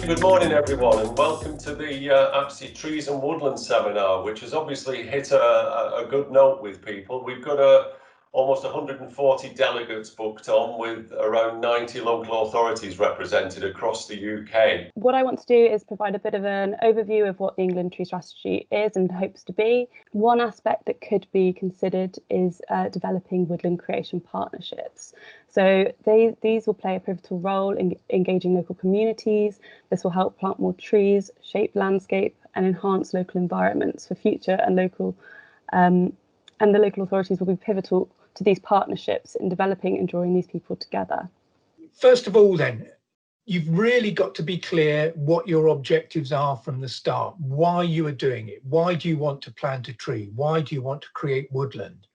Good morning everyone, and welcome to the APSE Trees and Woodland Seminar, which has obviously hit a good note with people. We've got almost 140 delegates booked on, with around 90 local authorities represented across the UK. What I want to do is provide a bit of an overview of what the England Tree Strategy is and hopes to be. One aspect that could be considered is developing woodland creation partnerships. So these will play a pivotal role in engaging local communities. This will help plant more trees, shape landscape and enhance local environments for future and local and the local authorities will be pivotal to these partnerships in developing and drawing these people together. First of all then, you've really got to be clear what your objectives are from the start, why you are doing it. Why do you want to plant a tree? Why do you want to create woodland?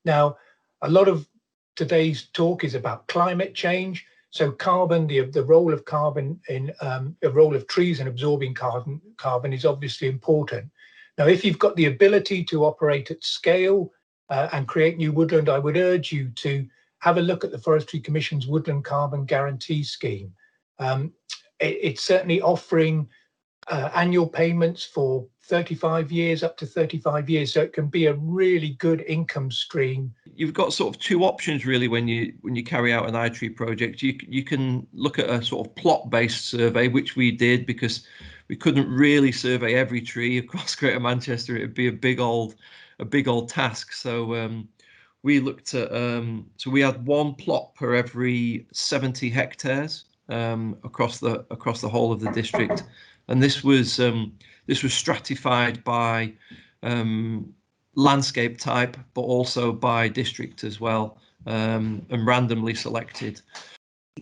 Now, a lot of today's talk is about climate change. So carbon, the role of carbon in the role of trees in absorbing carbon is obviously important. Now, if you've got the ability to operate at scale and create new woodland, I would urge you to have a look at the Forestry Commission's Woodland Carbon Guarantee Scheme. It's certainly offering annual payments for 35 years, up to 35 years, so it can be a really good income stream. You've got sort of two options really when you carry out an iTree project. You can look at a sort of plot-based survey, which we did because we couldn't really survey every tree across Greater Manchester. It'd be a big old task. So we looked at so we had one plot per every 70 hectares across the whole of the district, and this was stratified by landscape type, but also by district as well, and randomly selected.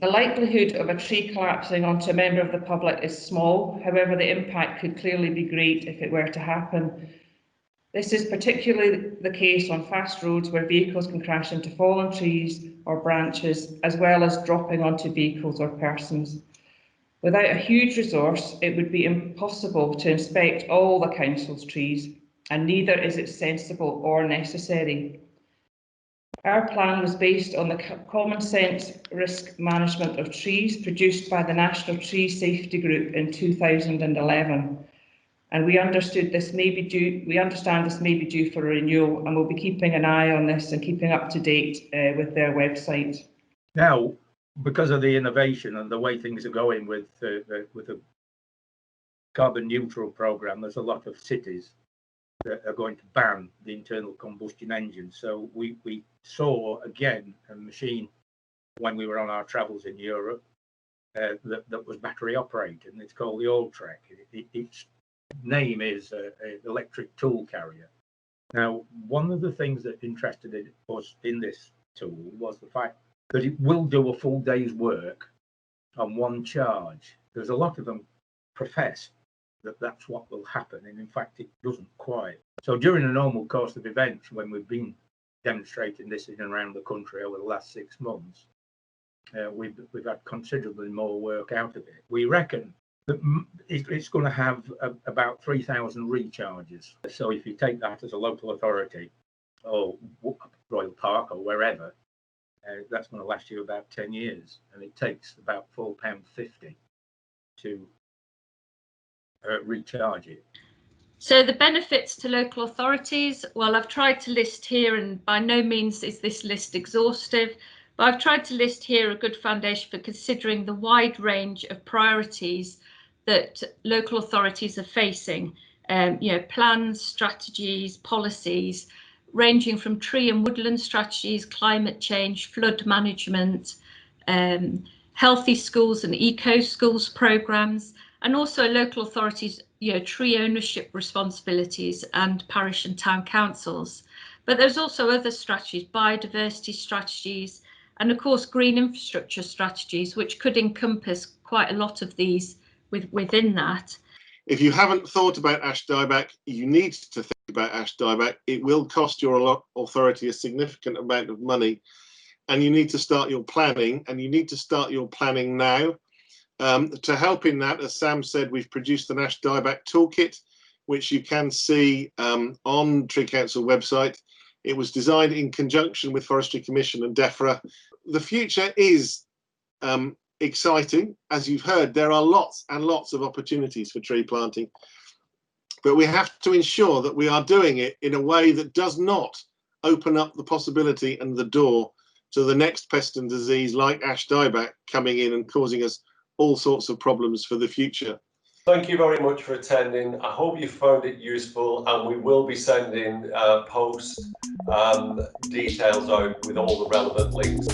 The likelihood of a tree collapsing onto a member of the public is small. However, the impact could clearly be great if it were to happen. This is particularly the case on fast roads where vehicles can crash into fallen trees or branches, as well as dropping onto vehicles or persons. Without a huge resource, it would be impossible to inspect all the council's trees, and neither is it sensible or necessary. Our plan was based on the common sense risk management of trees produced by the National Tree Safety Group in 2011. And we understand this may be due for a renewal, and we'll be keeping an eye on this and keeping up to date with their website. Now, because of the innovation and the way things are going with the carbon neutral programme, there's a lot of cities that are going to ban the internal combustion engine. So we saw again a machine when we were on our travels in Europe that was battery operated, and it's called the Alltrek. Its name is an electric tool carrier. Now, one of the things that interested us in this tool was the fact that it will do a full day's work on one charge. There's a lot of them profess that that's what will happen, and in fact it doesn't quite. So during a normal course of events, when we've been demonstrating this in and around the country over the last 6 months, we've had considerably more work out of it. We reckon that it's going to have about 3,000 recharges. So if you take that as a local authority or Royal Park or wherever, that's going to last you about 10 years, and it takes about £4.50 to recharge it. So the benefits to local authorities, well, I've tried to list here, and by no means is this list exhaustive, but I've tried to list here a good foundation for considering the wide range of priorities that local authorities are facing. Plans, strategies, policies, ranging from tree and woodland strategies, climate change, flood management, healthy schools and eco schools programmes, and also local authorities, tree ownership responsibilities and parish and town councils. But there's also other strategies, biodiversity strategies, and of course green infrastructure strategies, which could encompass quite a lot of these within that. If you haven't thought about ash dieback, you need to think about ash dieback. It will cost your authority a significant amount of money, and you need to start your planning, and you need to start your planning now. To help in that, as Sam said, we've produced an ash dieback toolkit, which you can see on Tree Council website. It was designed in conjunction with Forestry Commission and DEFRA. The future is exciting. As you've heard, there are lots and lots of opportunities for tree planting, but we have to ensure that we are doing it in a way that does not open up the possibility and the door to the next pest and disease like ash dieback coming in and causing us all sorts of problems for the future. Thank you very much for attending. I hope you found it useful, and we will be sending post details out with all the relevant links.